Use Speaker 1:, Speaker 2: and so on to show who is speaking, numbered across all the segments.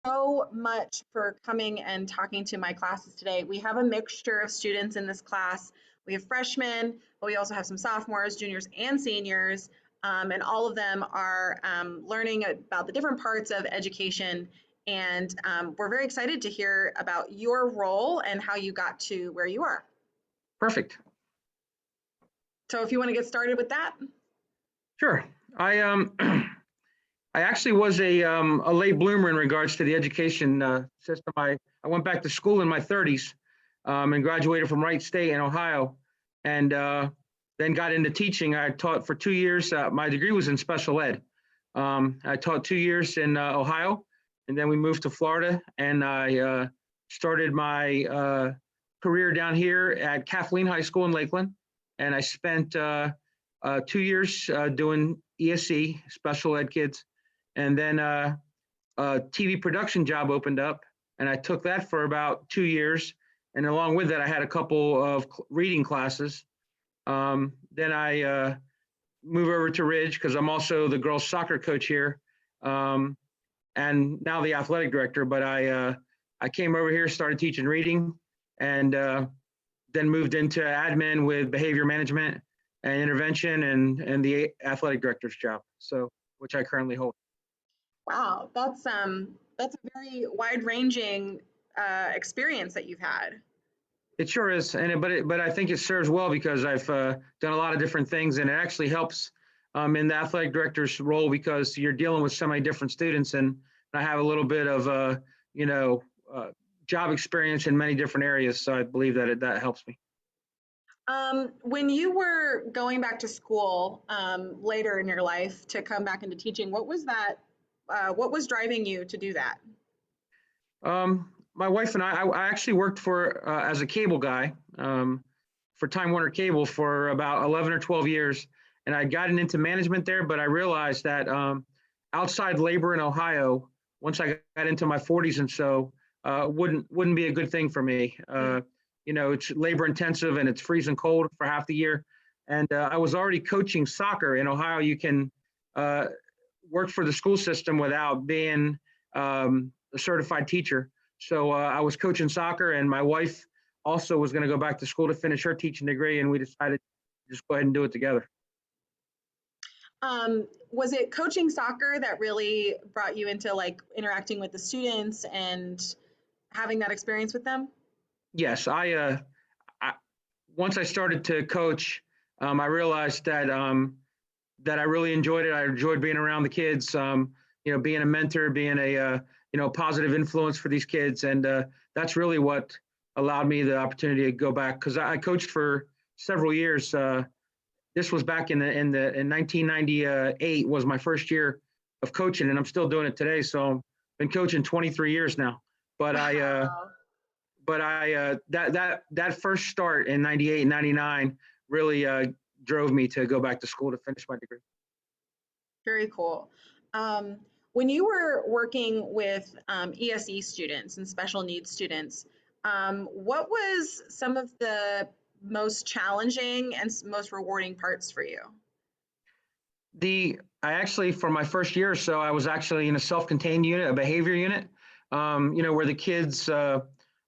Speaker 1: so much for coming and talking to my classes today. We have a mixture of students in this class. We have freshmen, but we also have some sophomores, juniors, and seniors, and all of them are learning about the different parts of education. And we're very excited to hear about your role and how you got to where you are.
Speaker 2: Perfect.
Speaker 1: So if you want to get started with that.
Speaker 2: Sure. I actually was a late bloomer in regards to the education system. I went back to school in my 30s and graduated from Wright State in Ohio, and then got into teaching. I taught for 2 years. My degree was in special ed. I taught 2 years in Ohio, and then we moved to Florida, and I started my career down here at Kathleen High School in Lakeland, and I spent 2 years doing ESE, special ed kids. And then a TV production job opened up, and I took that for about 2 years. And along with that, I had a couple of reading classes. Then I moved over to Ridge because I'm also the girls' soccer coach here, and now the athletic director. But I came over here, started teaching reading, and then moved into admin with behavior management and intervention and the athletic director's job, so which I currently hold.
Speaker 1: Wow, that's a very wide-ranging experience that you've had.
Speaker 2: It sure is, but I think it serves well because I've done a lot of different things, and it actually helps in the athletic director's role because you're dealing with so many different students, and I have a little bit of job experience in many different areas, so I believe that that helps me.
Speaker 1: When you were going back to school later in your life to come back into teaching, what was that? What was driving you to do that?
Speaker 2: My wife and I actually worked for as a cable guy for Time Warner Cable for about 11 or 12 years, and I'd gotten into management there, but I realized that outside labor in Ohio, once I got into my 40s and so, wouldn't be a good thing for me. It's labor intensive and it's freezing cold for half the year. And I was already coaching soccer in Ohio. You can work for the school system without being a certified teacher. So I was coaching soccer, and my wife also was going to go back to school to finish her teaching degree, and we decided to just go ahead and do it together.
Speaker 1: Was it coaching soccer that really brought you into like interacting with the students and having that experience with them?
Speaker 2: Yes, I once I started to coach, I realized that I really enjoyed it. I enjoyed being around the kids, being a mentor, being a positive influence for these kids, and that's really what allowed me the opportunity to go back because I coached for several years. This was back in 1998 was my first year of coaching, and I'm still doing it today. So I've been coaching 23 years now. But
Speaker 1: Wow.
Speaker 2: that first start in 98, 99 really drove me to go back to school to finish my degree.
Speaker 1: Very cool. When you were working with ESE students and special needs students, what was some of the most challenging and most rewarding parts for you?
Speaker 2: I actually, for my first year or so, I was actually in a self-contained unit, a behavior unit, where the kids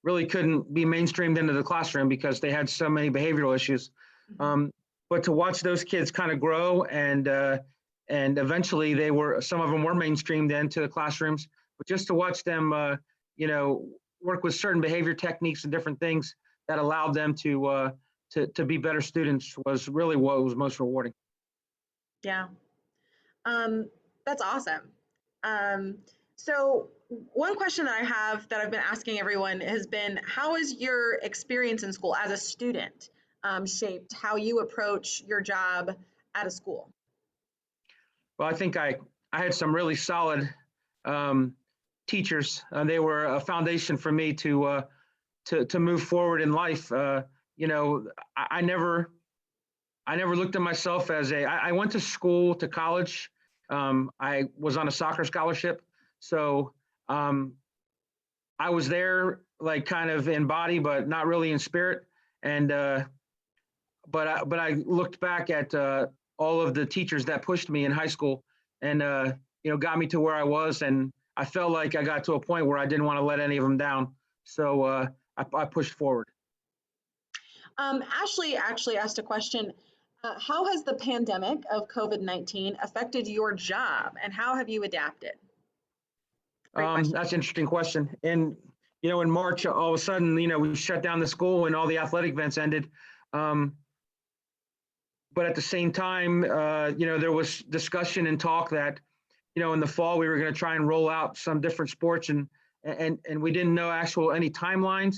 Speaker 2: really couldn't be mainstreamed into the classroom because they had so many behavioral issues. But to watch those kids kind of grow and eventually some of them were mainstreamed into the classrooms, but just to watch them, work with certain behavior techniques and different things that allowed them to be better students was really what was most rewarding.
Speaker 1: Yeah, that's awesome. So one question that I have that I've been asking everyone has been, how has your experience in school as a student shaped how you approach your job at a school?
Speaker 2: Well, I think I had some really solid teachers. They were a foundation for me to move forward in life. I never looked at myself as I went to school, to college. I was on a soccer scholarship. So I was there like kind of in body, but not really in spirit. And but I looked back at all of the teachers that pushed me in high school and got me to where I was. And I felt like I got to a point where I didn't want to let any of them down. So I pushed forward.
Speaker 1: Ashley actually asked a question. How has the pandemic of COVID-19 affected your job and how have you adapted? Great question.
Speaker 2: That's an interesting question. And, in March, all of a sudden, we shut down the school and all the athletic events ended. But at the same time, there was discussion and talk that, in the fall we were going to try and roll out some different sports, and we didn't know any timelines,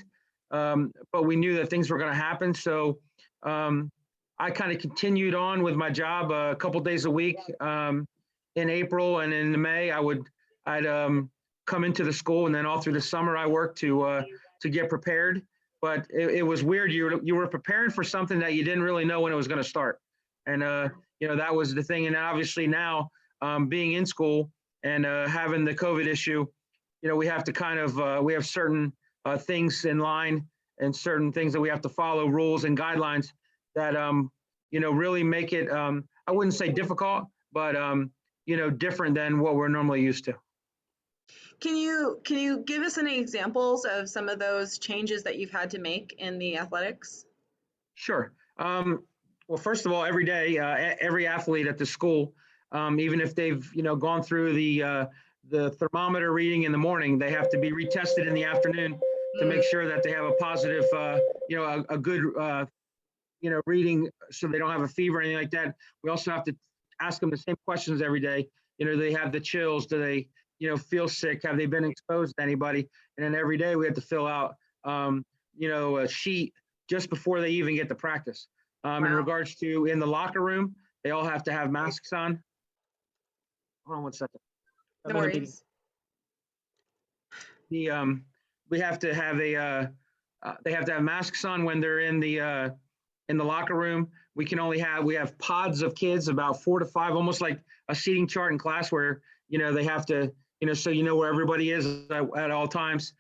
Speaker 2: but we knew that things were going to happen. So I kind of continued on with my job a couple days a week. In April and in May, I'd come into the school, and then all through the summer I worked to get prepared. But it was weird. You were preparing for something that you didn't really know when it was going to start, and that was the thing. And obviously now, being in school and having the COVID issue, we have to we have certain things in line and certain things that we have to follow, rules and guidelines that really make it, I wouldn't say difficult, but different than what we're normally used to.
Speaker 1: Can you give us any examples of some of those changes that you've had to make in the athletics?
Speaker 2: Sure. Well, first of all, every day, every athlete at the school, even if they've gone through the thermometer reading in the morning, they have to be retested in the afternoon to make sure that they have a positive, a good, reading, so they don't have a fever or anything like that. We also have to ask them the same questions every day. Do they have the chills? Do they, feel sick? Have they been exposed to anybody? And then every day we have to fill out, a sheet just before they even get to practice.
Speaker 1: Wow.
Speaker 2: In regards to in the locker room, they all have to have masks on. Hold on one second.
Speaker 1: No worries.
Speaker 2: We have to have they have to have masks on when they're in the locker room. We have pods of kids, about 4 to 5, almost like a seating chart in class, where they have to, so where everybody is at all times.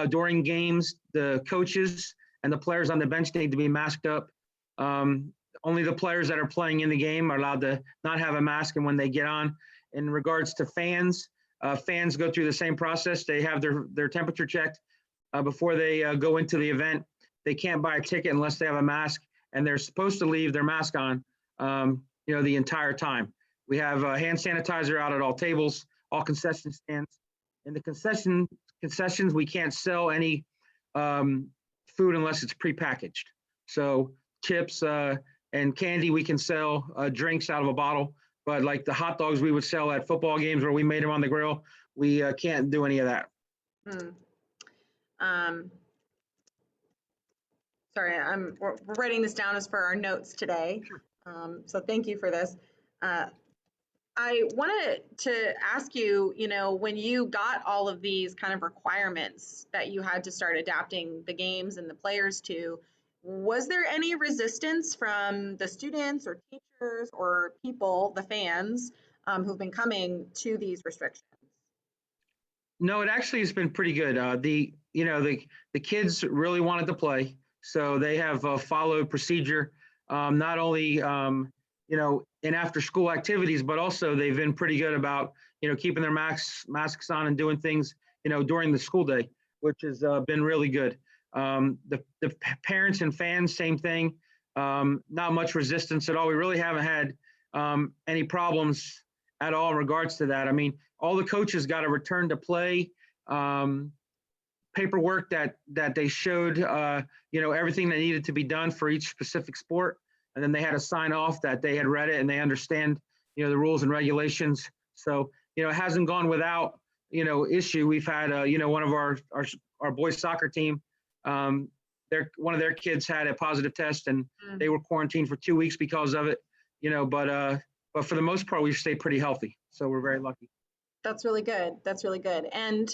Speaker 2: During games, the coaches and the players on the bench need to be masked up. Only the players that are playing in the game are allowed to not have a mask, and when they get on. In regards to fans, fans go through the same process. They have their temperature checked before they go into the event. They can't buy a ticket unless they have a mask, and they're supposed to leave their mask on, the entire time. We have hand sanitizer out at all tables, all concession stands. In the concessions, we can't sell any food unless it's prepackaged. So chips and candy, we can sell drinks out of a bottle, but like the hot dogs we would sell at football games where we made them on the grill, we can't do any of that.
Speaker 1: Sorry, we're writing this down as for our notes today. So thank you for this. I wanted to ask you, when you got all of these kind of requirements that you had to start adapting the games and the players to, was there any resistance from the students or teachers or people, the fans, who've been coming to these restrictions?
Speaker 2: No, it actually has been pretty good. The kids really wanted to play, so they have followed procedure, not only in after school activities, but also they've been pretty good about keeping their masks on and doing things during the school day, which has been really good. The parents and fans, same thing. Not much resistance at all. We really haven't had any problems at all in regards to that. I mean, all the coaches got a return to play paperwork that they showed, everything that needed to be done for each specific sport. And then they had to sign off that they had read it and they understand, the rules and regulations. So, it hasn't gone without, issue. We've had, one of our boys soccer team, one of their kids had a positive test and they were quarantined for 2 weeks because of it, but for the most part, we've stayed pretty healthy. So we're very lucky.
Speaker 1: That's really good. That's really good. And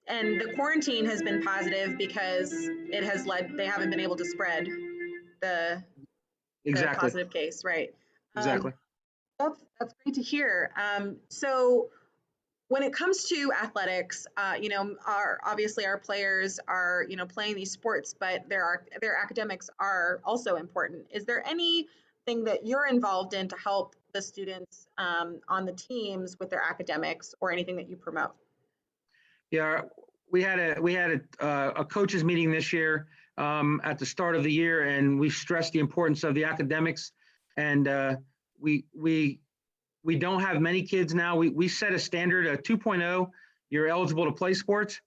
Speaker 1: the quarantine has been positive because it has led, they haven't been able to spread the positive case, right?
Speaker 2: Exactly.
Speaker 1: That's great to hear. So when it comes to athletics, obviously our players are, playing these sports, but their academics are also important. Is there anything that you're involved in to help the students on the teams with their academics, or anything that you promote?
Speaker 2: Yeah, we had a coaches meeting this year at the start of the year, and we stressed the importance of the academics. And we we we don't have many kids now. We set a standard, a 2.0, you're eligible to play sports,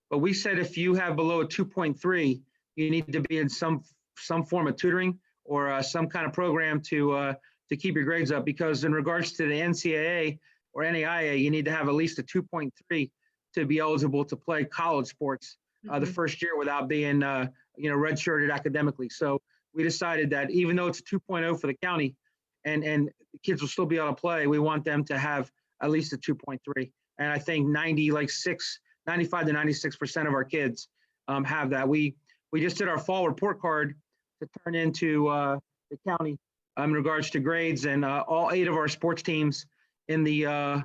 Speaker 2: but we said if you have below a 2.3, you need to be in some form of tutoring or some kind of program to keep your grades up. Because in regards to the NCAA or NAIA, you need to have at least a 2.3 to be eligible to play college sports the first year without being redshirted academically. So we decided that even though it's a 2.0 for the county, and the kids will still be able to play, we want them to have at least a 2.3. And I think 95 to 96% of our kids have that. We just did our fall report card to turn into the county in regards to grades, and all 8 of our sports teams in the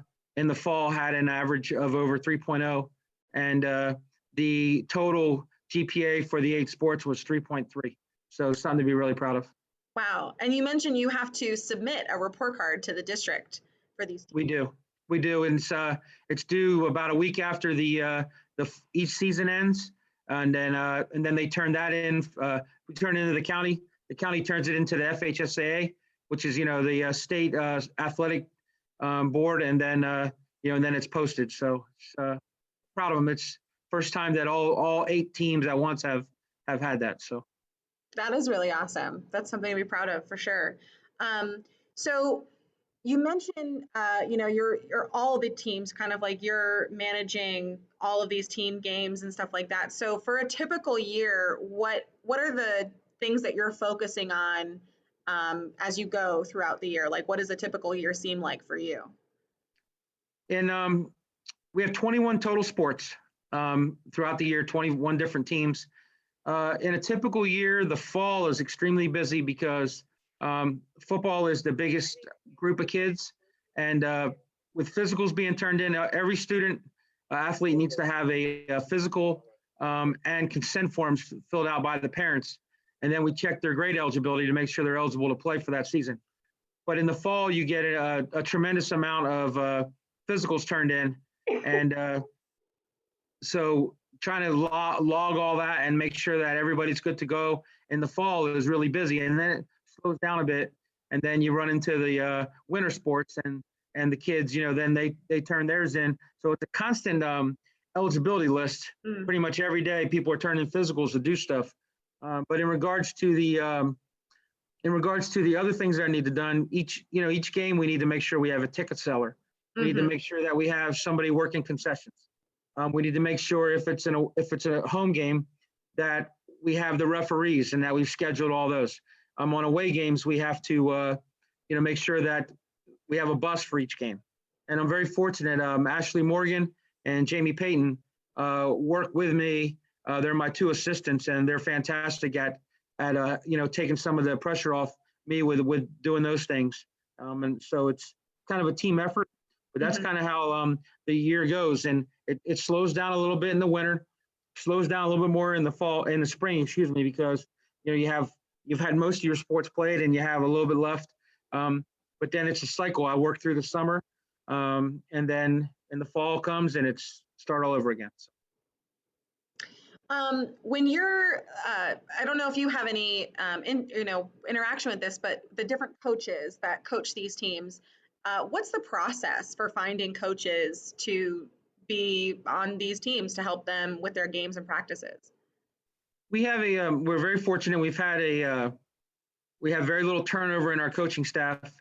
Speaker 2: fall had an average of over 3.0, and the total GPA for the 8 sports was 3.3. So something to be really proud of.
Speaker 1: Wow. And you mentioned you have to submit a report card to the district for these teams.
Speaker 2: We do, and it's due about a week after the each season ends, and then they turn that in. We turn it into the county. The county turns it into the FHSAA, which is the state athletic board, and then and then it's posted. So proud of them. It's first time that all 8 teams at once have had that. So
Speaker 1: that is really awesome. That's something to be proud of for sure. So you mentioned, you're all the teams, kind of like you're managing all of these team games and stuff like that. So for a typical year, what are the things that you're focusing on as you go throughout the year? Like, what does a typical year seem like for you?
Speaker 2: And we have 21 total sports throughout the year, 21 different teams. In a typical year, the fall is extremely busy because football is the biggest group of kids, and with physicals being turned in, every student athlete needs to have a physical and consent forms filled out by the parents, and then we check their grade eligibility to make sure they're eligible to play for that season. But in the fall, you get a tremendous amount of physicals turned in, and so trying to log all that and make sure that everybody's good to go in the fall is really busy, and then it slows down a bit, and then you run into the winter sports, and the kids, then they turn theirs in. So it's a constant eligibility list. Pretty much every day people are turning physicals to do stuff. But in regards to the other things that need to be done, each game we need to make sure we have a ticket seller. We need to make sure that we have somebody working concessions. We need to make sure if it's a home game that we have the referees and that we've scheduled all those. On away games, we have to make sure that we have a bus for each game. And I'm very fortunate. Ashley Morgan and Jamie Payton work with me. They're my 2 assistants, and they're fantastic at taking some of the pressure off me with doing those things. And so it's kind of a team effort. But that's kind of how the year goes, and it slows down a little bit in the winter, slows down a little bit more in the spring, because you've had most of your sports played and you have a little bit left. But then it's a cycle. I work through the summer, and then in the fall comes and it's start all over again. So.
Speaker 1: When you're, I don't know if you have any interaction with this, but the different coaches that coach these teams. What's the process for finding coaches to be on these teams to help them with their games and practices?
Speaker 2: We're very fortunate. We have very little turnover in our coaching staff.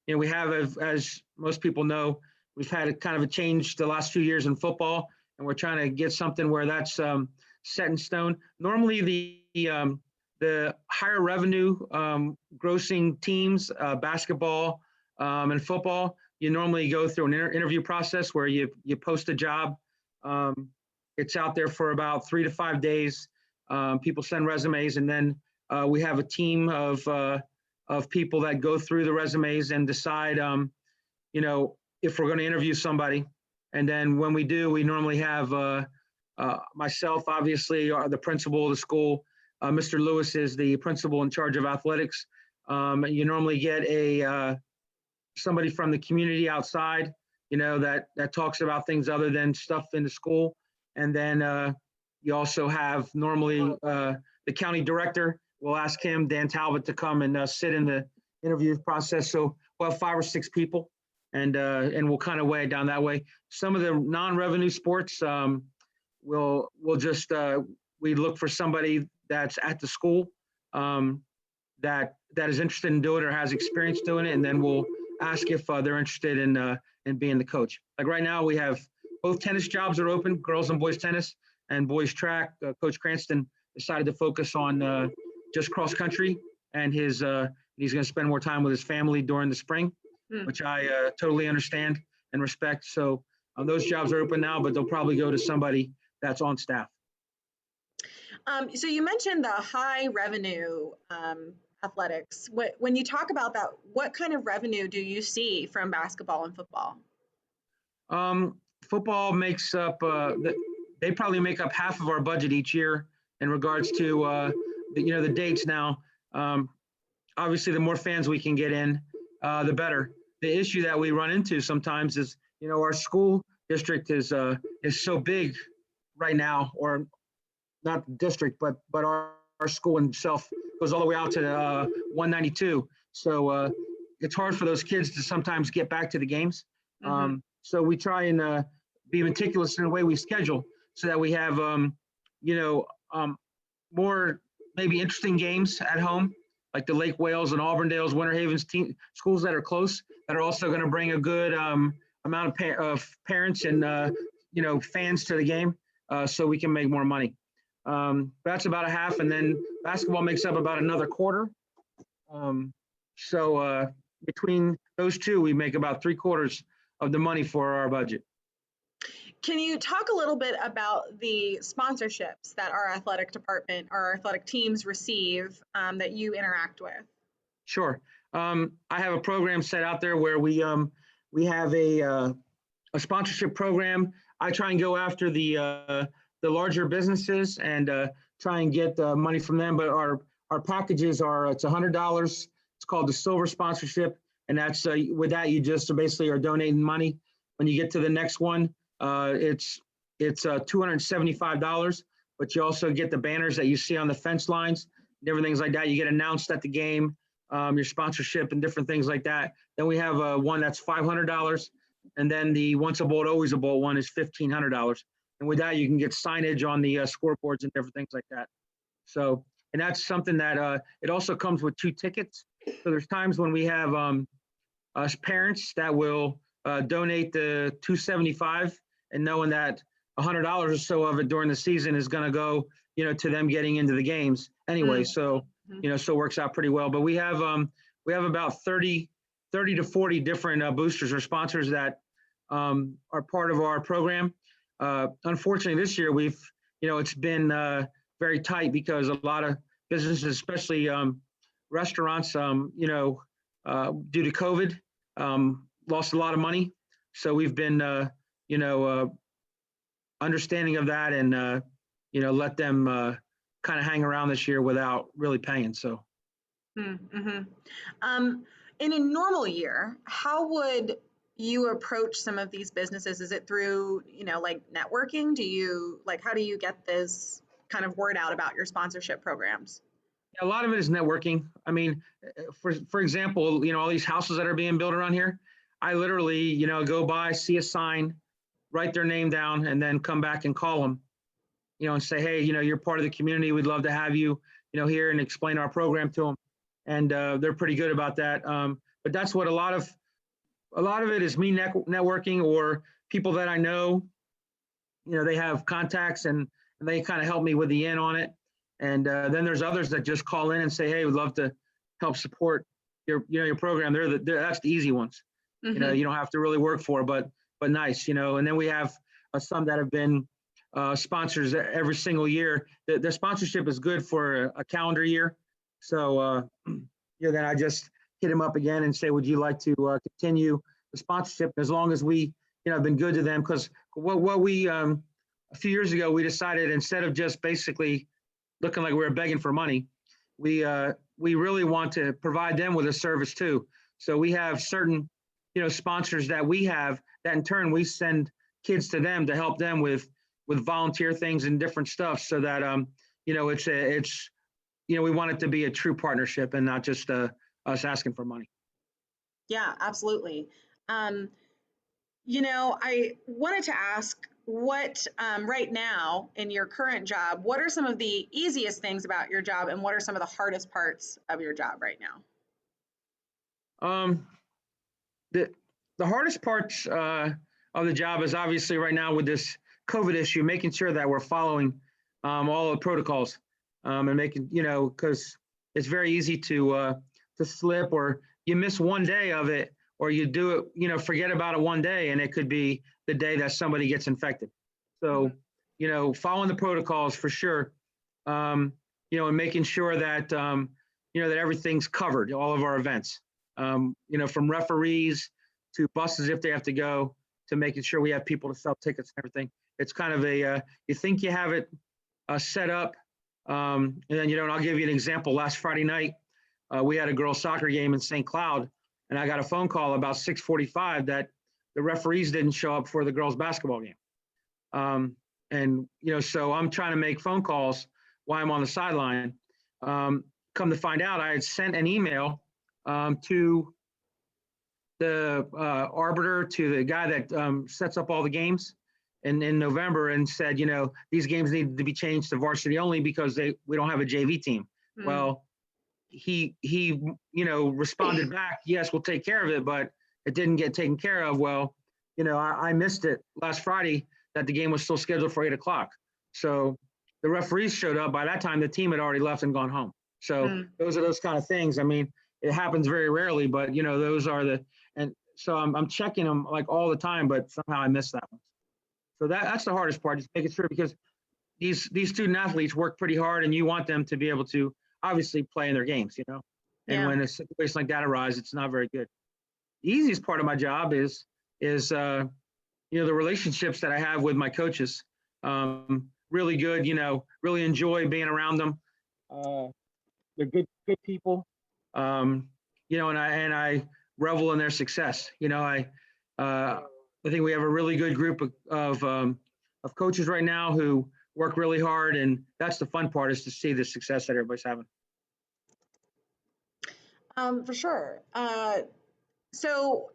Speaker 2: We have, as most people know, we've had a kind of a change the last few years in football, and we're trying to get something where that's set in stone. Normally the higher revenue grossing teams, basketball, and football, you normally go through an interview process where you post a job. It's out there for about 3 to 5 days. People send resumes, and then we have a team of people that go through the resumes and decide, if we're going to interview somebody. And then when we do, we normally have myself, obviously, the principal of the school. Mr. Lewis is the principal in charge of athletics. You normally get somebody from the community outside that talks about things other than stuff in the school. And then you also have normally the county director. We'll ask him, Dan Talbot, to come and sit in the interview process. So we'll have 5 or 6 people, and we'll kind of weigh it down that way. Some of the non-revenue sports, we'll just we look for somebody that's at the school that is interested in doing it or has experience doing it, and then we'll ask if they're interested in being the coach. Like right now, we have both tennis jobs are open, girls and boys tennis and boys track. Coach Cranston decided to focus on just cross country, and he's going to spend more time with his family during the spring, which I totally understand and respect. So those jobs are open now, but they'll probably go to somebody that's on staff.
Speaker 1: So you mentioned the high revenue athletics. When you talk about that, what kind of revenue do you see from basketball and football?
Speaker 2: Football makes up, they probably make up half of our budget each year in regards to, the dates now. Obviously, the more fans we can get in, the better. The issue that we run into sometimes is, our school district is so big right now, or not the district, but our school itself goes all the way out to 192. So it's hard for those kids to sometimes get back to the games. So we try and be meticulous in the way we schedule so that we have, more maybe interesting games at home, like the Lake Wales and Auburndale's, Winter Haven's team schools that are close, that are also going to bring a good amount of parents and, fans to the game, so we can make more money. That's about a half, and then basketball makes up about another quarter. So between those two, we make about 3/4 of the money for our budget.
Speaker 1: Can you talk a little bit about the sponsorships that our athletic department or our athletic teams receive that you interact with?
Speaker 2: Sure. I have a program set out there where we have a sponsorship program. I try and go after the larger businesses and try and get money from them. But our packages it's $100. It's called the silver sponsorship, and that's with that you just basically are donating money. When you get to the next one, it's $275, but you also get the banners that you see on the fence lines, different things like that. You get announced at the game, your sponsorship and different things like that. Then we have one that's $500, and then the once a bolt, always a bolt one is $1,500. And with that, you can get signage on the scoreboards and different things like that. So, and that's something that it also comes with 2 tickets. So there's times when we have us parents that will donate the $275, and knowing that $100 or so of it during the season is going to go, to them getting into the games anyway. So, so it works out pretty well. But we have about 30 to 40 different boosters or sponsors that are part of our program. Unfortunately, this year it's been very tight because a lot of businesses, especially restaurants, due to COVID, lost a lot of money. So we've been, understanding of that and, let them kind of hang around this year without really paying. So.
Speaker 1: In a normal year, how would you approach some of these businesses? Is it through, like networking? How do you get this kind of word out about your sponsorship programs?
Speaker 2: A lot of it is networking. I mean, for example, all these houses that are being built around here, I literally, go by, see a sign, write their name down, and then come back and call them, and say, hey, you're part of the community. We'd love to have you, here, and explain our program to them. And they're pretty good about that. But that's what a lot of it is me networking, or people that I know, they have contacts and they kind of help me with the in on it. And then there's others that just call in and say, hey, we'd love to help support your program. That's the easy ones. You don't have to really work for, but nice, and then we have some that have been sponsors every single year. Their sponsorship is good for a calendar year. So, then I just hit them up again and say, would you like to continue the sponsorship, as long as we, have been good to them? Because what we, a few years ago, we decided, instead of just basically looking like we were begging for money, we really want to provide them with a service too. So we have certain sponsors that we have, that in turn we send kids to them to help them with volunteer things and different stuff, so that it's we want it to be a true partnership and not just us asking for money.
Speaker 1: Yeah, absolutely. Um, I wanted to ask what, right now in your current job, what are some of the easiest things about your job and what are some of the hardest parts of your job right now?
Speaker 2: Um, the the hardest parts of the job is obviously right now with this COVID issue, making sure that we're following all the protocols, and making because it's very easy to slip, or you miss one day of it, or you do it, forget about it one day, and it could be the day that somebody gets infected. So,
Speaker 1: Mhm.
Speaker 2: following the protocols for sure, and making sure that that everything's covered, all of our events, from referees to buses if they have to go, to making sure we have people to sell tickets and everything. It's kind of you think you have it set up, and then you don't. I'll give you an example. Last Friday night, we had a girls' soccer game in St. Cloud, and I got a phone call about 6:45 that the referees didn't show up for the girls' basketball game. And so I'm trying to make phone calls while I'm on the sideline. Come to find out, I had sent an email to the arbiter, to the guy that sets up all the games in November, and said, these games need to be changed to varsity only because we don't have a JV team.
Speaker 1: Mm.
Speaker 2: Well, he responded back, yes, we'll take care of it, but it didn't get taken care of. Well, I missed it last Friday that the game was still scheduled for 8 o'clock. So the referees showed up. By that time, the team had already left and gone home. So
Speaker 1: Mm.
Speaker 2: those are those kind of things. I mean, it happens very rarely, but those are and so I'm checking them like all the time, but somehow I missed that one. So that's the hardest part, just making sure, because these student athletes work pretty hard, and you want them to be able to obviously play in their games, and
Speaker 1: Yeah.
Speaker 2: when a situation like that arises, it's not very good. The easiest part of my job is the relationships that I have with my coaches. Really good, really enjoy being around them. They're good people. And I revel in their success. I think we have a really good group of coaches right now who work really hard, and that's the fun part, is to see the success that everybody's having.
Speaker 1: For sure. So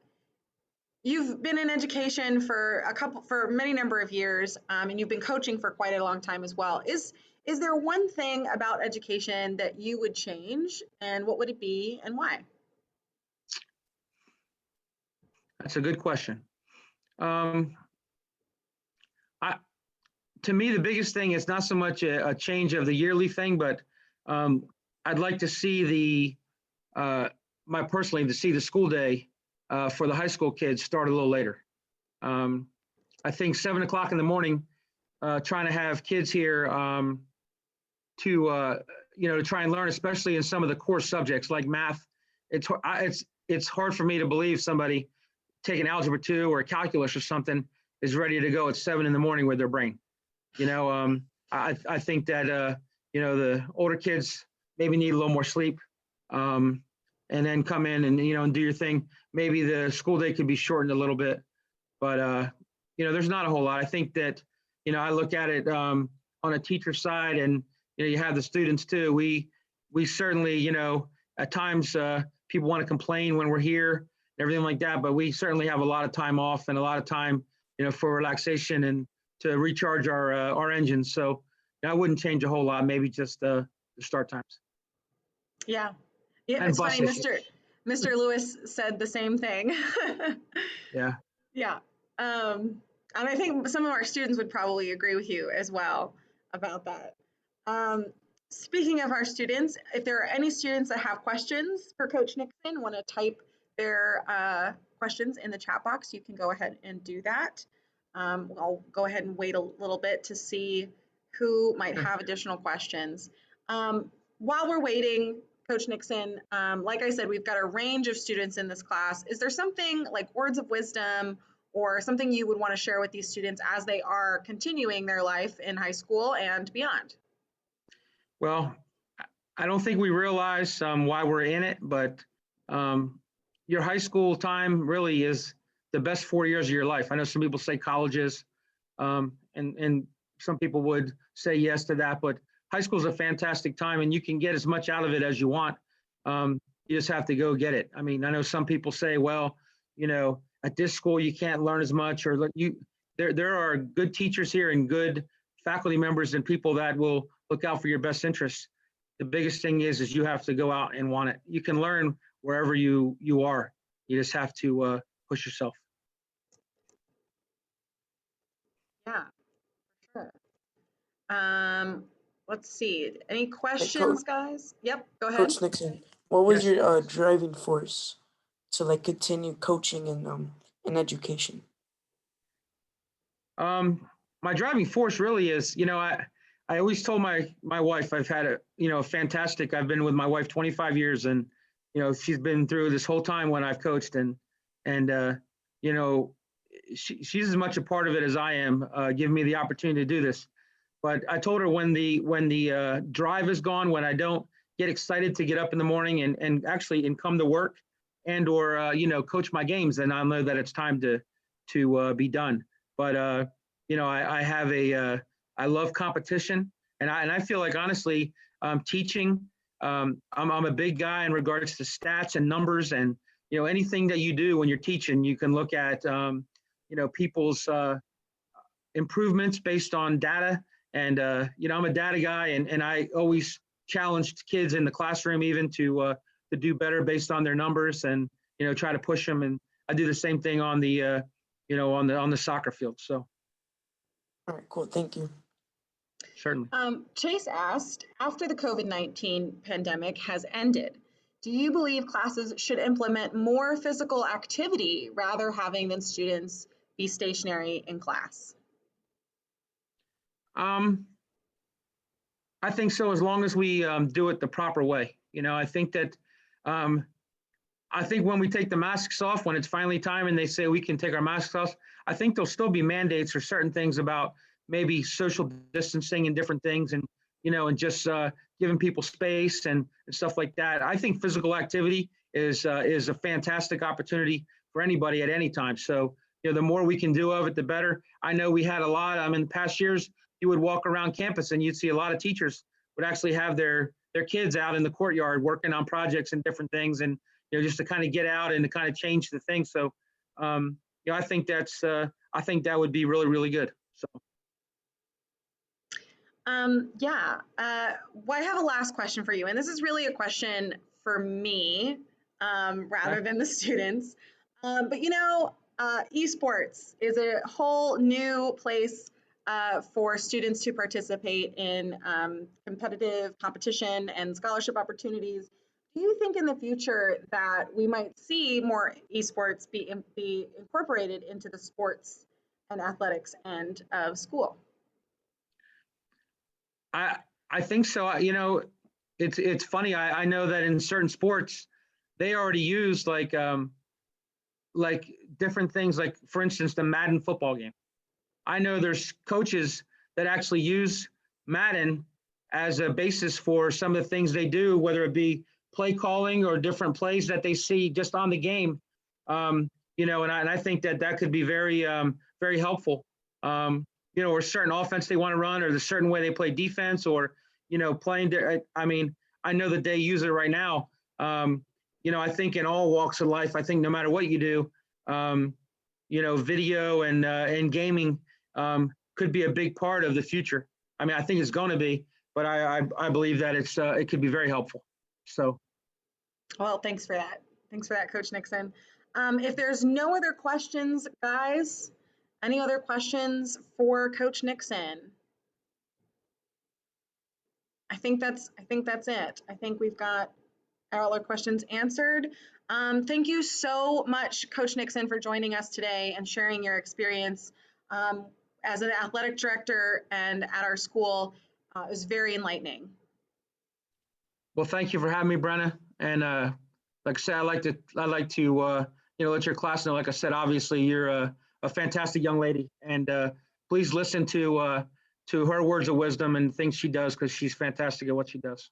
Speaker 1: you've been in education for many number of years, and you've been coaching for quite a long time as well. Is there one thing about education that you would change, and what would it be, and why?
Speaker 2: That's a good question. Um, I, to me, the biggest thing is not so much a change of the yearly thing, but I'd like to see to see the school day for the high school kids start a little later. I think 7 o'clock in the morning, trying to have kids here to try and learn, especially in some of the core subjects like math. It's hard for me to believe somebody taking algebra 2 or calculus or something is ready to go at 7 in the morning with their brain. I think that the older kids maybe need a little more sleep, and then come in and do your thing. Maybe the school day could be shortened a little bit, but there's not a whole lot. I think that I look at it on a teacher side, and you have the students too. We certainly at times people want to complain when we're here, everything like that, but we certainly have a lot of time off and a lot of time for relaxation and to recharge our engines. So I wouldn't change a whole lot. Maybe just the start times
Speaker 1: Yeah. Yeah,
Speaker 2: and
Speaker 1: it's
Speaker 2: bus
Speaker 1: funny,
Speaker 2: issues.
Speaker 1: Mr. Lewis said the same thing.
Speaker 2: Yeah.
Speaker 1: Yeah. And I think some of our students would probably agree with you as well about that. Um, Speaking of our students, if there are any students that have questions for Coach Nixon, want to type their questions in the chat box, you can go ahead and do that. I'll go ahead and wait a little bit to see who might have additional questions. While we're waiting, Coach Nixon, like I said, we've got a range of students in this class. Is there something like words of wisdom or something you would want to share with these students as they are continuing their life in high school and beyond?
Speaker 2: Well, I don't think we realize why we're in it, but um, your high school time really is the best 4 years of your life. I know some people say colleges, and some people would say yes to that, but high school is a fantastic time, and you can get as much out of it as you want. You just have to go get it. I mean, I know some people say, well, at this school you can't learn as much, or there are good teachers here and good faculty members and people that will look out for your best interests. The biggest thing is you have to go out and want it. You can learn wherever you are. You just have to push yourself.
Speaker 1: Yeah, sure. Let's see. Any
Speaker 3: Hey,
Speaker 1: questions, guys? Yep, go ahead.
Speaker 3: Coach Nixon, what was
Speaker 2: Yes.
Speaker 3: your driving force to like continue coaching and in education?
Speaker 2: My driving force really is, I always told my wife I've had a fantastic. I've been with my wife 25 years, and she's been through this whole time when I've coached, and she's as much a part of it as I am, giving me the opportunity to do this. But I told her when the drive is gone, when I don't get excited to get up in the morning and actually come to work and or coach my games, then I'll know that it's time to be done. But I have I love competition, and I feel like honestly, teaching. I'm a big guy in regards to stats and numbers, and anything that you do when you're teaching, you can look at people's improvements based on data. And I'm a data guy, and I always challenged kids in the classroom even to do better based on their numbers, and try to push them. And I do the same thing on the on the soccer field. So.
Speaker 3: All right, cool. Thank you.
Speaker 2: Certainly.
Speaker 1: Chase asked, after the COVID-19 pandemic has ended, do you believe classes should implement more physical activity rather having than students be stationary in class?
Speaker 2: I think so, as long as we do it the proper way. I think that I think when we take the masks off, when it's finally time and they say we can take our masks off, I think there'll still be mandates for certain things about maybe social distancing and different things, and and just giving people space and stuff like that. I think physical activity is a fantastic opportunity for anybody at any time. So the more we can do of it, the better. I know we had a lot. In the past years, you would walk around campus and you'd see a lot of teachers would actually have their kids out in the courtyard working on projects and different things, and just to kind of get out and to kind of change the thing. So I think I think that would be really, really good. So.
Speaker 1: Well, I have a last question for you, and this is really a question for me rather than the students. But esports is a whole new place for students to participate in competitive competition and scholarship opportunities. Do you think in the future that we might see more esports be incorporated into the sports and athletics end of school?
Speaker 2: I think so. It's funny. I know that in certain sports, they already use like different things. Like for instance, the Madden football game. I know there's coaches that actually use Madden as a basis for some of the things they do, whether it be play calling or different plays that they see just on the game. And I think that could be very very helpful. Or certain offense they want to run, or the certain way they play defense, or playing. I mean, I know that they use it right now. I think in all walks of life, I think no matter what you do, video and gaming could be a big part of the future. I mean, I think it's going to be, but I believe that it could be very helpful. So.
Speaker 1: Well, thanks for that. Thanks for that, Coach Nixon. If there's no other questions, guys. Any other questions for Coach Nixon? I think that's it. I think we've got all our questions answered. Thank you so much, Coach Nixon, for joining us today and sharing your experience as an athletic director and at our school. It was very enlightening.
Speaker 2: Well, thank you for having me, Brenna. And like I said, I like to let your class know. Like I said, obviously you're a fantastic young lady, and please listen to her words of wisdom and things she does, because she's fantastic at what she does.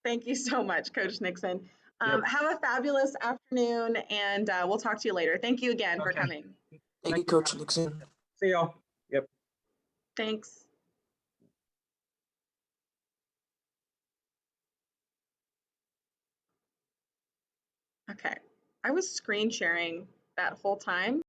Speaker 1: Thank you so much, Coach Nixon.
Speaker 2: Yep.
Speaker 1: Have a fabulous afternoon, and we'll talk to you later. Thank you again for
Speaker 2: Okay.
Speaker 1: coming.
Speaker 3: Thank you, Coach Nixon.
Speaker 2: See y'all. Yep.
Speaker 1: Thanks. Okay, I was screen sharing that whole time.